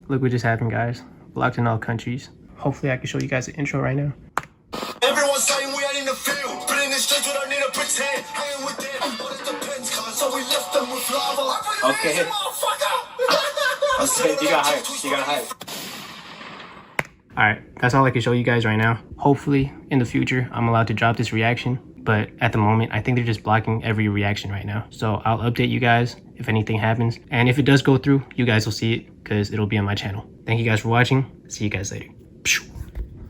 Look what just happened, guys. Blocked in all countries. Hopefully I can show you guys the intro right now. Everyone's saying we ain't in the field, but in the streets we don't need to pretend. Hanging with them, but it depends, cause so we left them with lava like okay. Okay, you got hype. You got hype. Alright, that's all I can show you guys right now. Hopefully, in the future, I'm allowed to drop this reaction. But at the moment, I think they're just blocking every reaction right now. So I'll update you guys if anything happens. And if it does go through, you guys will see it because it'll be on my channel. Thank you guys for watching. See you guys later.